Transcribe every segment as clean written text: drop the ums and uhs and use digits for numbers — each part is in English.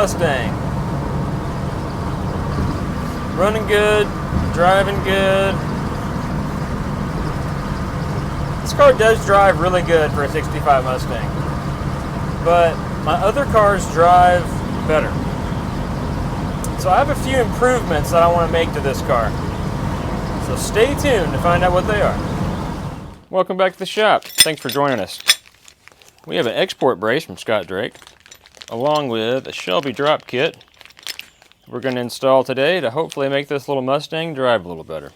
Mustang. Running good, driving good. This car does drive really good for a 65 Mustang, but my other cars drive better. So I have a few improvements that I want to make to this car. So stay tuned to find out what they are. Welcome back to the shop. Thanks for joining us. We have an export brace from Scott Drake, along with a Shelby drop kit we're going to install today to hopefully make this little Mustang drive a little better.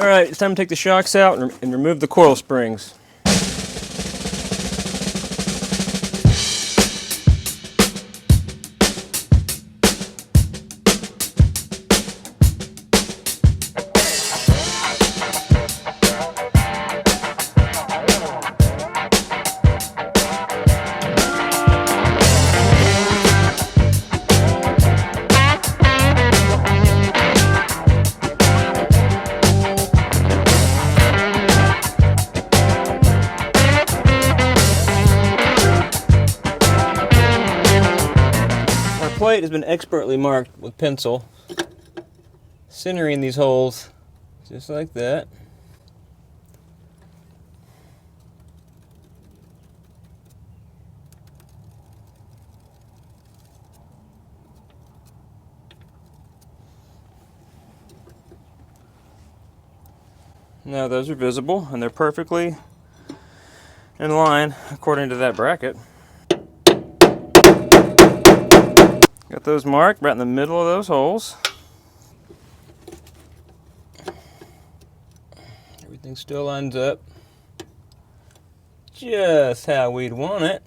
Alright, it's time to take the shocks out and remove the coil springs. Plate has been expertly marked with pencil, centering these holes just like that. Now those are visible and they're perfectly in line according to that bracket. Got those marked right in the middle of those holes. Everything still lines up just how we'd want it.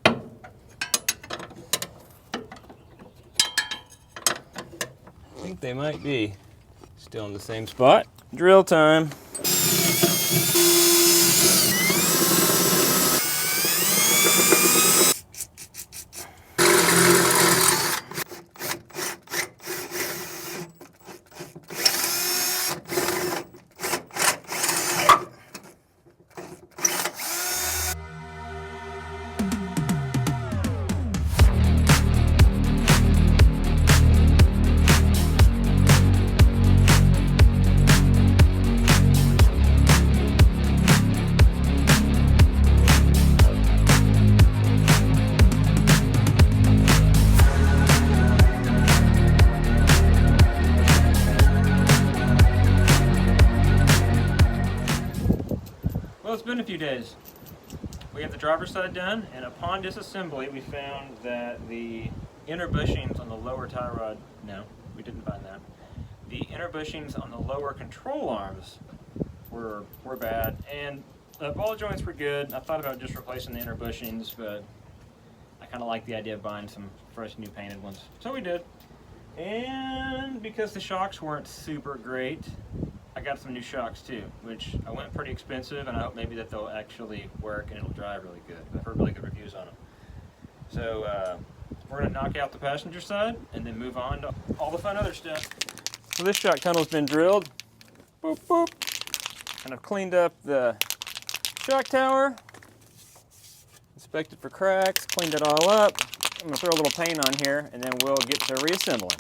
I think they might be still in the same spot. Drill time. It's been a few days. We have the driver's side done, and upon disassembly we found that the inner bushings on the lower tie rod, no, we didn't find that. The inner bushings on the lower control arms were bad, and the ball joints were good. I thought about just replacing the inner bushings, but I kind of like the idea of buying some fresh new painted ones. So we did. And because the shocks weren't super great, I got some new shocks too, which I went pretty expensive, and I hope maybe that they'll actually work and it'll drive really good. I've heard really good reviews on them. So we're going to knock out the passenger side and then move on to all the fun other stuff. So this shock tunnel's been drilled. Boop, boop. And I've cleaned up the shock tower, inspected for cracks, cleaned it all up. I'm going to throw a little paint on here and then we'll get to reassembling.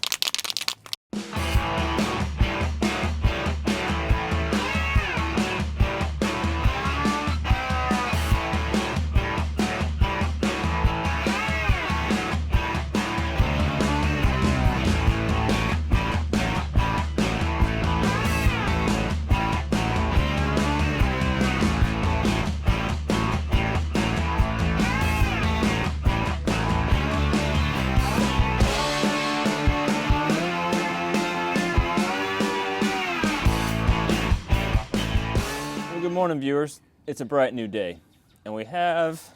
good morning, viewers. It's a bright new day, and we have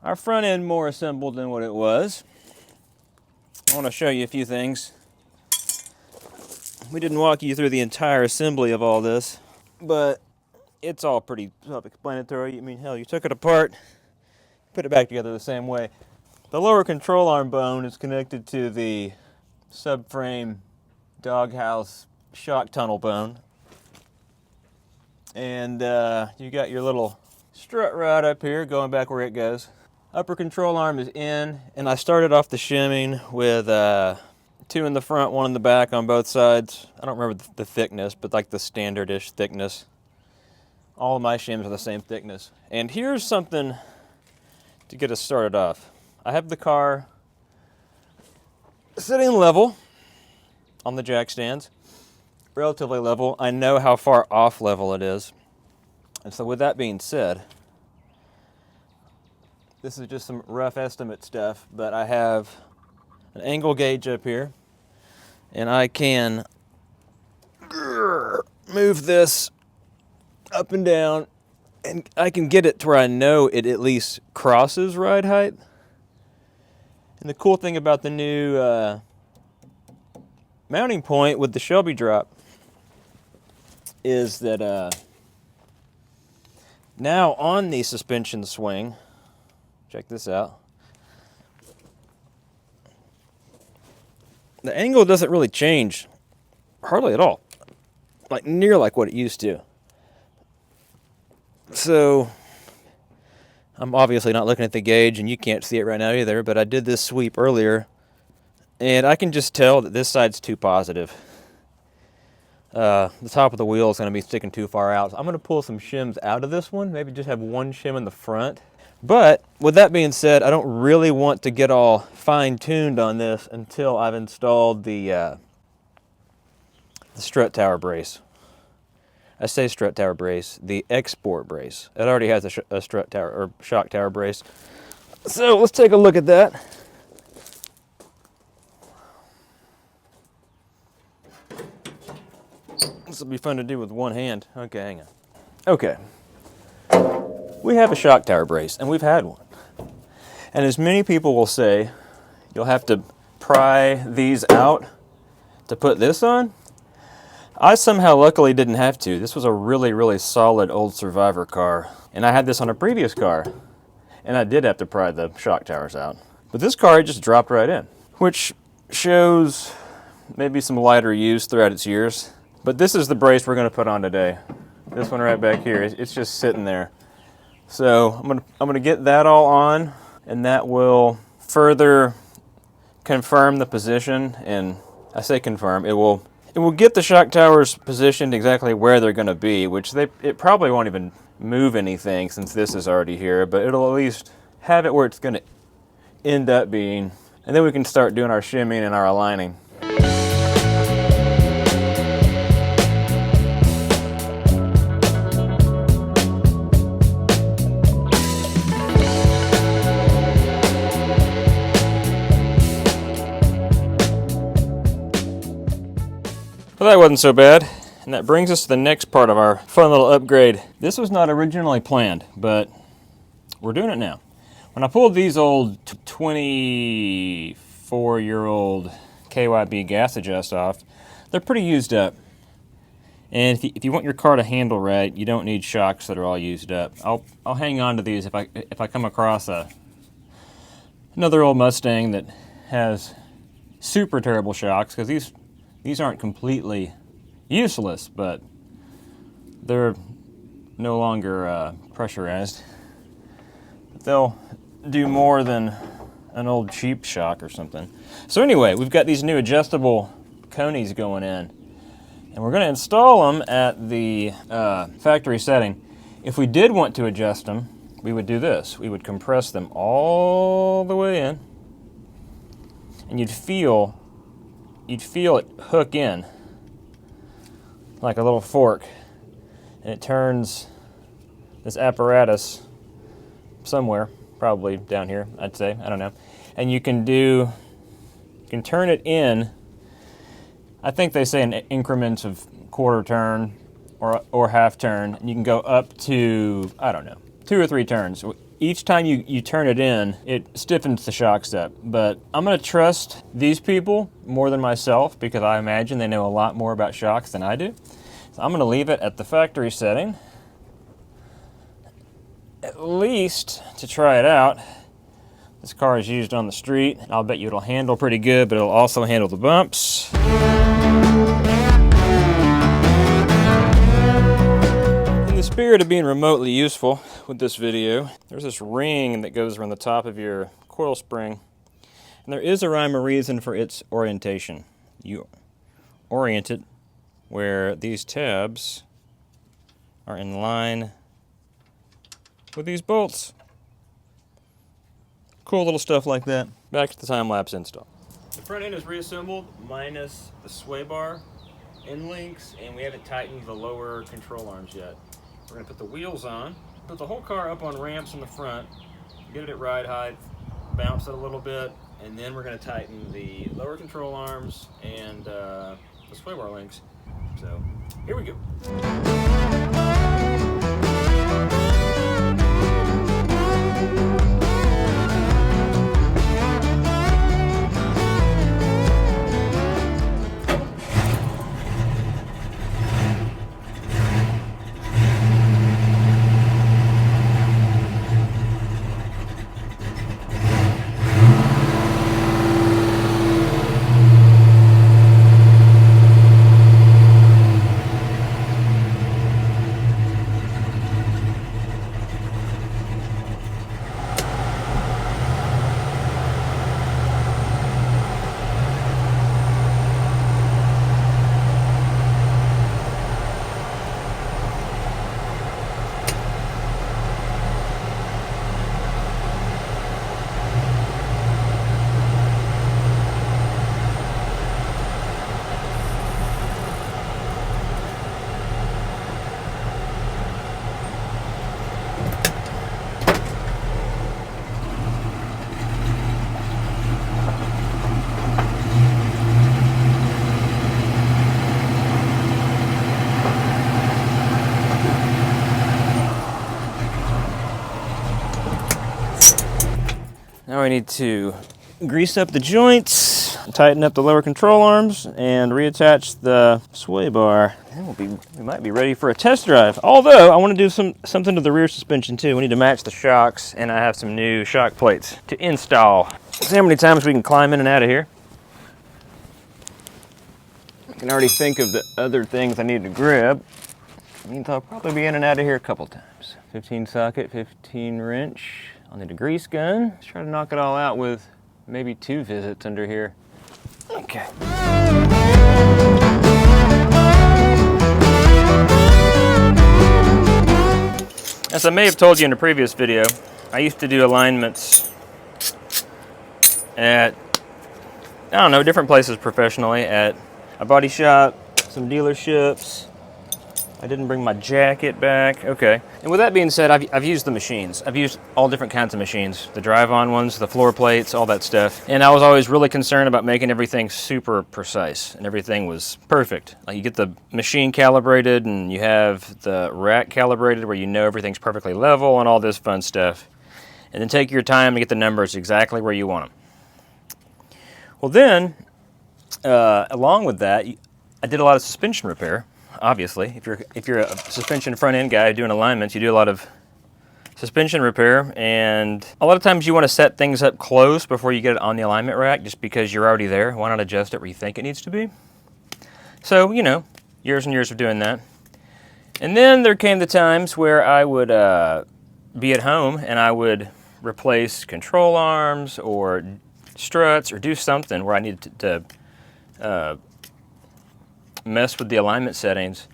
our front end more assembled than what it was. I want to show you a few things. We didn't walk you through the entire assembly of all this, but it's all pretty self-explanatory. I mean, hell, you took it apart, put it back together the same way. The lower control arm bone is connected to the subframe doghouse shock tunnel bone. And you got your little strut rod up here going back where it goes. Upper control arm is in, and I started off the shimming with 2 in the front, 1 in the back on both sides. I don't remember the thickness, but like the standard-ish thickness. All of my shims are the same thickness. And here's something to get us started off. I have the car sitting level on the jack stands. Relatively level. I know how far off level it is. And so with that being said, this is just some rough estimate stuff, but I have an angle gauge up here, and I can move this up and down, and I can get it to where I know it at least crosses ride height. And the cool thing about the new mounting point with the Shelby drop is that now on the suspension swing, check this out, the angle doesn't really change hardly at all, like near like what it used to. So I'm obviously not looking at the gauge, and you can't see it right now either, but I did this sweep earlier, and I can just tell that this side's too positive. The top of the wheel is going to be sticking too far out. So I'm going to pull some shims out of this one, maybe just have 1 shim in the front. But with that being said, I don't really want to get all fine-tuned on this until I've installed the strut tower brace. I say strut tower brace, the export brace. It already has a strut tower or shock tower brace. So let's take a look at that. This will be fun to do with one hand. Okay, hang on. Okay. We have a shock tower brace, and we've had one. And as many people will say, you'll have to pry these out to put this on. I somehow luckily didn't have to. This was a really, really solid old Survivor car. And I had this on a previous car, and I did have to pry the shock towers out. But this car, it just dropped right in, which shows maybe some lighter use throughout its years. But this is the brace we're going to put on today. This one right back here, it's just sitting there. So I'm gonna get that all on, and that will further confirm the position. And I say confirm, it will get the shock towers positioned exactly where they're going to be, which it probably won't even move anything since this is already here, but it'll at least have it where it's going to end up being, and then we can start doing our shimming and our aligning. Well, that wasn't so bad, and that brings us to the next part of our fun little upgrade. This was not originally planned, but we're doing it now. When I pulled these old 24-year-old KYB Gas-a-just off, they're pretty used up. And if you want your car to handle right, you don't need shocks that are all used up. I'll hang on to these if I come across another old Mustang that has super terrible shocks, because these aren't completely useless, but they're no longer pressurized. They'll do more than an old cheap shock or something. So anyway, we've got these new adjustable Konis going in, and we're going to install them at the factory setting. If we did want to adjust them, we would do this. We would compress them all the way in, and you'd feel it hook in like a little fork, and it turns this apparatus somewhere, probably down here, I'd say, I don't know. And you can turn it in, I think they say in increments of quarter turn or half turn, and you can go up to, I don't know, 2 or 3 turns. Each time you turn it in, it stiffens the shocks up. But I'm gonna trust these people more than myself because I imagine they know a lot more about shocks than I do. So I'm gonna leave it at the factory setting, at least to try it out. This car is used on the street. I'll bet you it'll handle pretty good, but it'll also handle the bumps. In the spirit of being remotely useful with this video, there's this ring that goes around the top of your coil spring, and there is a rhyme or reason for its orientation. You orient it where these tabs are in line with these bolts. Cool little stuff like that. Back to the time-lapse install. The front end is reassembled minus the sway bar end links, and we haven't tightened the lower control arms yet. We're gonna put the wheels on, put the whole car up on ramps in the front, get it at ride height, bounce it a little bit, and then we're gonna tighten the lower control arms and the sway bar links. So, here we go. Now I need to grease up the joints, tighten up the lower control arms, and reattach the sway bar. And we might be ready for a test drive. Although I want to do something to the rear suspension too. We need to match the shocks, and I have some new shock plates to install. See how many times we can climb in and out of here. I can already think of the other things I need to grab. It means I'll probably be in and out of here a couple times. 15 socket, 15 wrench. I'll need a grease gun. Let's try to knock it all out with maybe 2 visits under here. Okay. As I may have told you in a previous video, I used to do alignments at, I don't know, different places professionally, at a body shop, some dealerships. I didn't bring my jacket back. Okay. And with that being said, I've used the machines. I've used all different kinds of machines. The drive-on ones, the floor plates, all that stuff. And I was always really concerned about making everything super precise. And everything was perfect. Like, you get the machine calibrated, and you have the rack calibrated where you know everything's perfectly level and all this fun stuff. And then take your time to get the numbers exactly where you want them. Well then, along with that, I did a lot of suspension repair. Obviously, if you're a suspension front end guy doing alignments, you do a lot of suspension repair, and a lot of times you want to set things up close before you get it on the alignment rack, just because you're already there. Why not adjust it where you think it needs to be? So, you know, years and years of doing that. And then there came the times where I would be at home and I would replace control arms or struts or do something where I needed to mess with the alignment settings,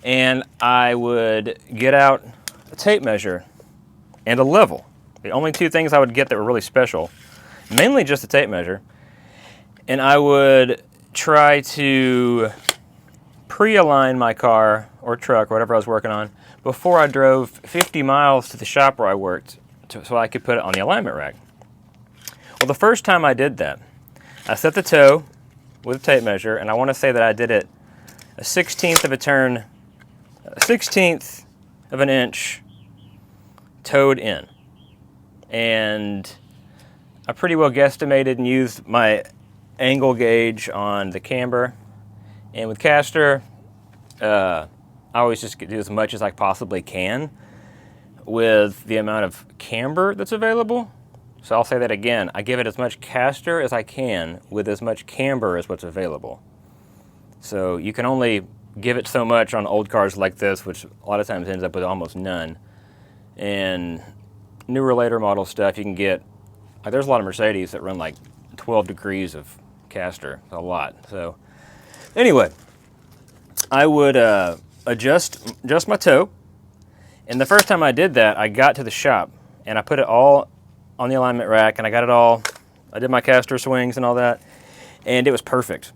and I would get out a tape measure and a level. The only 2 things I would get that were really special, mainly just a tape measure, and I would try to pre-align my car or truck or whatever I was working on before I drove 50 miles to the shop where I worked so I could put it on the alignment rack. Well, the first time I did that, I set the toe with a tape measure, and I want to say that I did it a 1/16 of a turn 1/16 of an inch towed in. And I pretty well guesstimated and used my angle gauge on the camber. And with caster, I always just do as much as I possibly can with the amount of camber that's available. So I'll say that again. I give it as much caster as I can with as much camber as what's available. So you can only give it so much on old cars like this, which a lot of times ends up with almost none. And newer, later model stuff, you can get, like, there's a lot of Mercedes that run like 12 degrees of caster, a lot. So anyway, I would adjust my toe. And the first time I did that, I got to the shop and I put it all on the alignment rack and I got it all, I did my caster swings and all that, and it was perfect.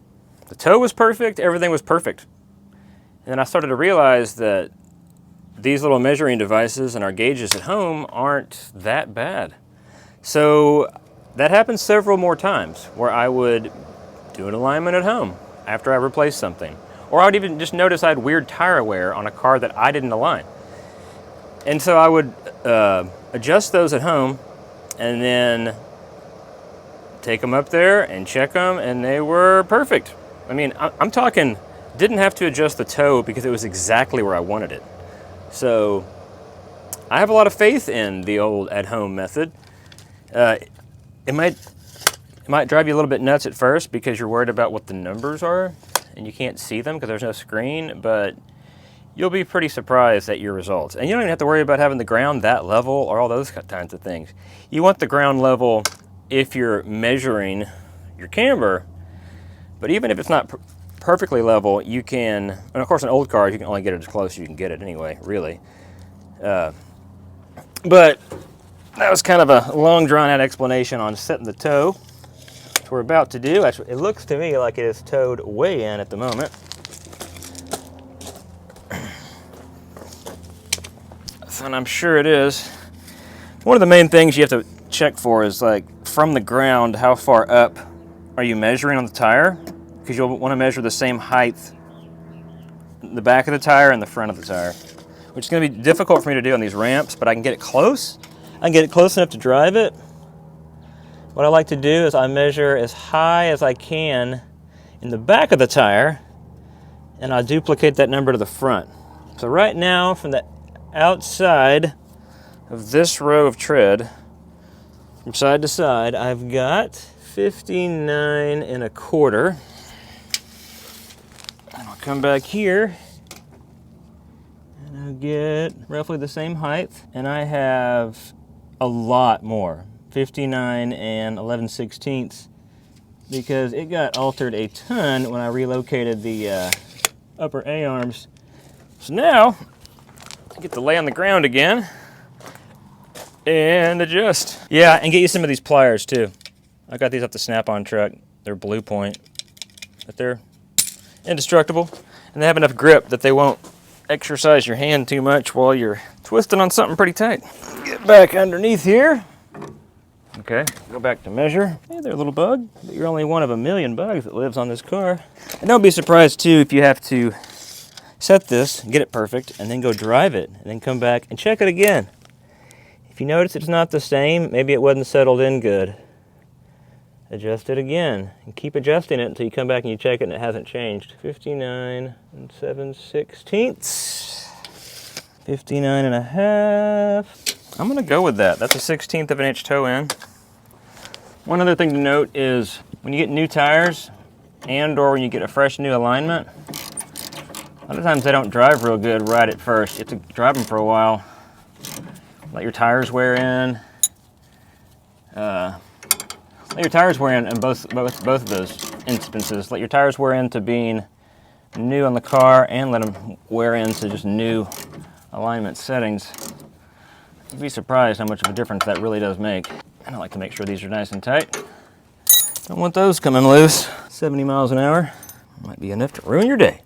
The toe was perfect, everything was perfect. And then I started to realize that these little measuring devices and our gauges at home aren't that bad. So that happened several more times where I would do an alignment at home after I replaced something. Or I would even just notice I had weird tire wear on a car that I didn't align. And so I would adjust those at home and then take them up there and check them, and they were perfect. I mean, I'm talking, didn't have to adjust the toe because it was exactly where I wanted it. So I have a lot of faith in the old at-home method. It might drive you a little bit nuts at first because you're worried about what the numbers are and you can't see them because there's no screen, but you'll be pretty surprised at your results. And you don't even have to worry about having the ground that level or all those kinds of things. You want the ground level if you're measuring your camber, but even if it's not perfectly level, you can, and of course in old cars you can only get it as close as you can get it anyway, really. But that was kind of a long drawn out explanation on setting the toe. What we're about to do, actually, it looks to me like it is towed way in at the moment. And I'm sure it is. One of the main things you have to check for is, like, from the ground, how far up are you measuring on the tire? Because you'll want to measure the same height in the back of the tire and the front of the tire, which is going to be difficult for me to do on these ramps, but I can get it close. I can get it close enough to drive it. What I like to do is I measure as high as I can in the back of the tire, and I duplicate that number to the front. So right now, from the outside of this row of tread, from side to side, I've got 59.25. And I'll come back here and I'll get roughly the same height, and I have a lot more, 59 and 11/16, because it got altered a ton when I relocated the upper A-arms. So now I get to lay on the ground again and adjust. Yeah, and get you some of these pliers too. I got these off the Snap-on truck. They're Blue Point, but they're indestructible, and they have enough grip that they won't exercise your hand too much while you're twisting on something pretty tight. Get back underneath here. Okay, go back to measure. Hey there, little bug. But you're only one of a million bugs that lives on this car. And don't be surprised too if you have to set this, get it perfect, and then go drive it, and then come back and check it again. If you notice it's not the same, maybe it wasn't settled in good. Adjust it again, and keep adjusting it until you come back and you check it and it hasn't changed. 59 and 7/16. 59 and a half. I'm gonna go with that. That's a 1/16 of an inch toe in. One other thing to note is when you get new tires and or when you get a fresh new alignment, a lot of times they don't drive real good right at first. You have to drive them for a while. Let your tires wear in. Let your tires wear in both of those instances. Let your tires wear into being new on the car and let them wear into just new alignment settings. You'd be surprised how much of a difference that really does make. And I like to make sure these are nice and tight. Don't want those coming loose. 70 miles an hour might be enough to ruin your day.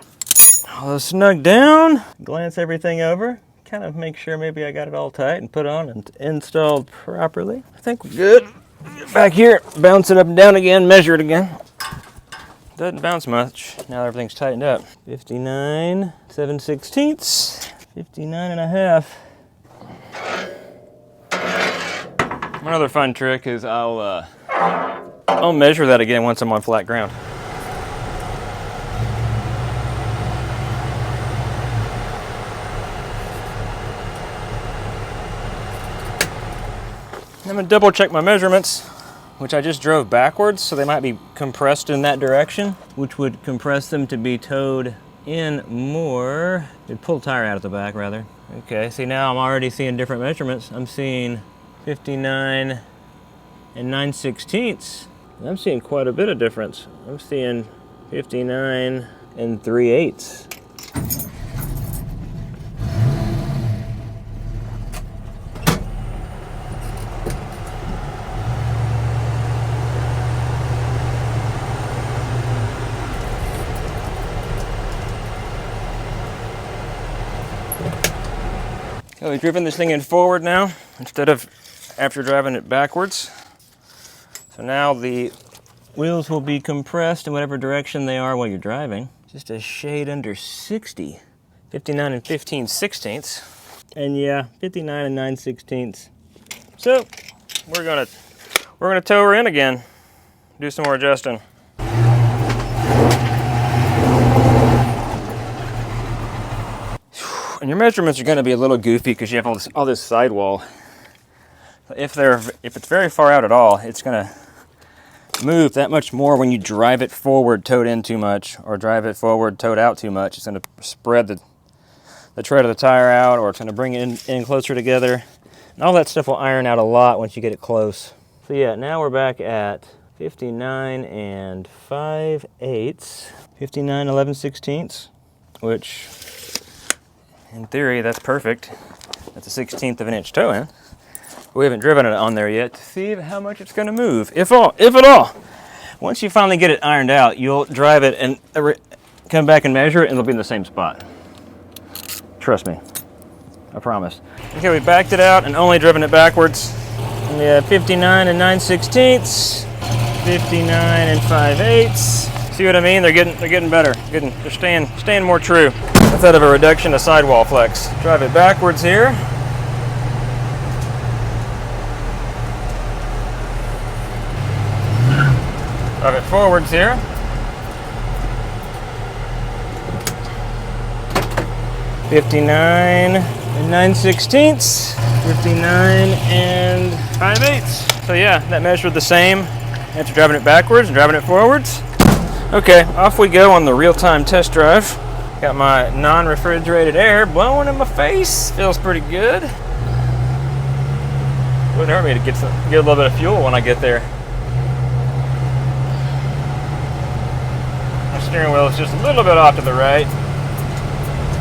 All those snug down, glance everything over, kind of make sure maybe I got it all tight and put on and installed properly. I think we're good. Get back here, bounce it up and down again, measure it again. Doesn't bounce much now that everything's tightened up. 59 7/16, 59 and a half. One other fun trick is I'll measure that again once I'm on flat ground. I'm gonna double check my measurements, which I just drove backwards, so they might be compressed in that direction, which would compress them to be towed in more. It'd pull the tire out at the back, rather. Okay, see now I'm already seeing different measurements. I'm seeing 59 and 9/16. I'm seeing quite a bit of difference. I'm seeing 59 and 3/8. So we've driven this thing in forward now instead of after driving it backwards. So now the wheels will be compressed in whatever direction they are while you're driving. Just a shade under 60. 59 and 15/16. And yeah, 59 and 9/16. So we're gonna tow her in again. Do some more adjusting. And your measurements are going to be a little goofy because you have all this sidewall. If it's very far out at all, it's going to move that much more when you drive it forward, towed in too much, or drive it forward, towed out too much. It's going to spread the tread of the tire out, or it's going to bring it in closer together. And all that stuff will iron out a lot once you get it close. So yeah, now we're back at 59 and 5/8, 59 11/16, which in theory, that's perfect. That's a 1/16 of an inch toe in. We haven't driven it on there yet to see how much it's going to move, if at all. Once you finally get it ironed out, you'll drive it and come back and measure it, and it'll be in the same spot. Trust me, I promise. Okay, we backed it out and only driven it backwards. And we have 59 and 9/16, 59 and 5/8. See what I mean? They're getting better. They're staying more true. Instead of a reduction of sidewall flex. Drive it backwards here. Drive it forwards here. $59 and 9/16, 59 and 5/8. So yeah, that measured the same after driving it backwards and driving it forwards. Okay, off we go on the real-time test drive. Got my non-refrigerated air blowing in my face. Feels pretty good. Wouldn't hurt me to get a little bit of fuel when I get there. My steering wheel is just a little bit off to the right.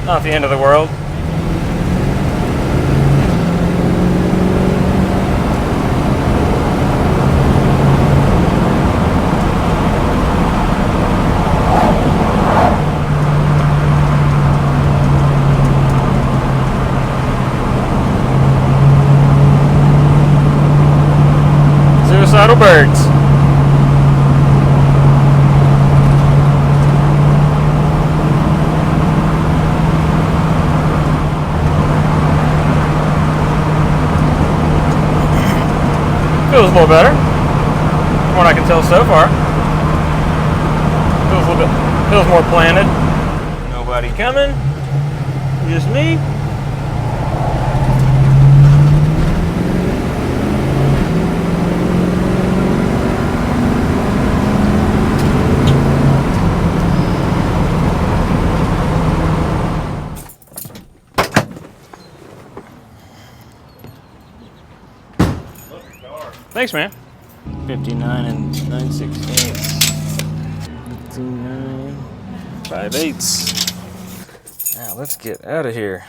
Not the end of the world. Suicidal birds. Feels a little better, from what I can tell so far. Feels more planted. Nobody coming, just me. Thanks, man. 59 and 9/16. 59, 5/8. Now let's get out of here.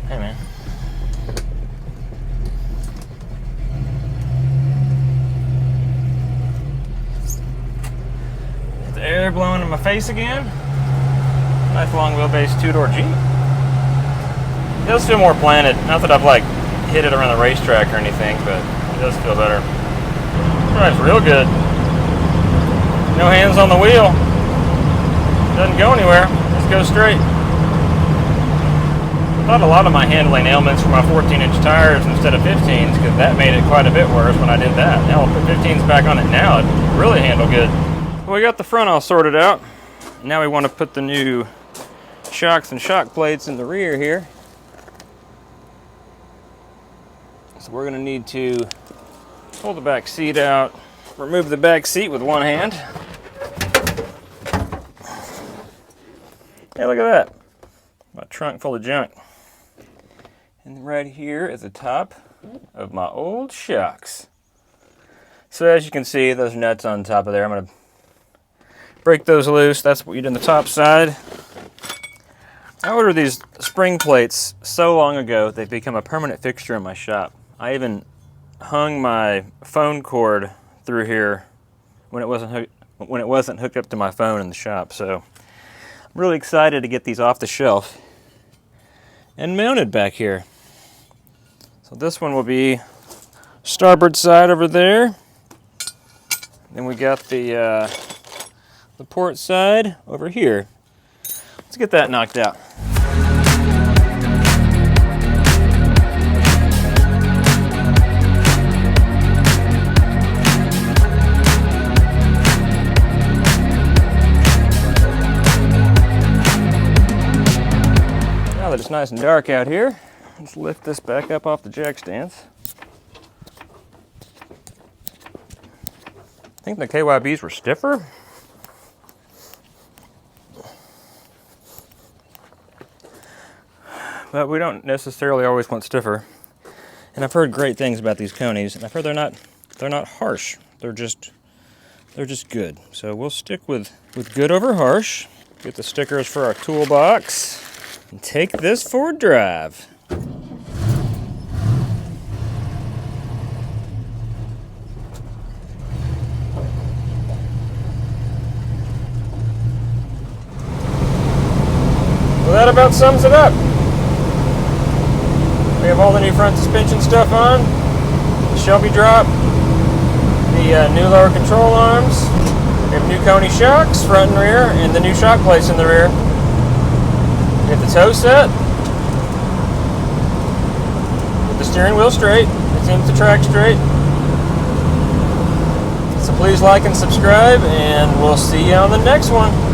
Hey, man. The air blowing in my face again. Nice long wheelbase two-door Jeep. does feel more planted. Not that I've like hit it around the racetrack or anything, but it does feel better. Drives real good. No hands on the wheel. Doesn't go anywhere. Just goes straight. I thought a lot of my handling ailments were my 14-inch tires instead of 15s, because that made it quite a bit worse when I did that. Now I'll put 15s back on it now. It really handle good. Well, we got the front all sorted out. Now we want to put the new shocks and shock plates in the rear here. So we're going to need to pull the back seat out, remove the back seat with one hand. Hey, look at that. My trunk full of junk. And right here is the top of my old shocks. So as you can see, those nuts on top of there, I'm going to break those loose. That's what you do on the top side. I ordered these spring plates so long ago, they've become a permanent fixture in my shop. I even hung my phone cord through here when it wasn't hooked up to my phone in the shop. So I'm really excited to get these off the shelf and mounted back here. So this one will be starboard side over there. Then we got the port side over here. Let's get that knocked out. Now that it's nice and dark out here, let's lift this back up off the jack stands. I think the KYBs were stiffer. But we don't necessarily always want stiffer. And I've heard great things about these Konis, and I've heard they're not harsh. They're just good. So we'll stick with good over harsh. Get the stickers for our toolbox and take this for a drive. Well, that about sums it up. We have all the new front suspension stuff on, the Shelby drop, the new lower control arms. We have new Koni shocks, front and rear, and the new shock plates in the rear. We have the tow set, with the steering wheel straight. It seems to track straight. So please like and subscribe, and we'll see you on the next one.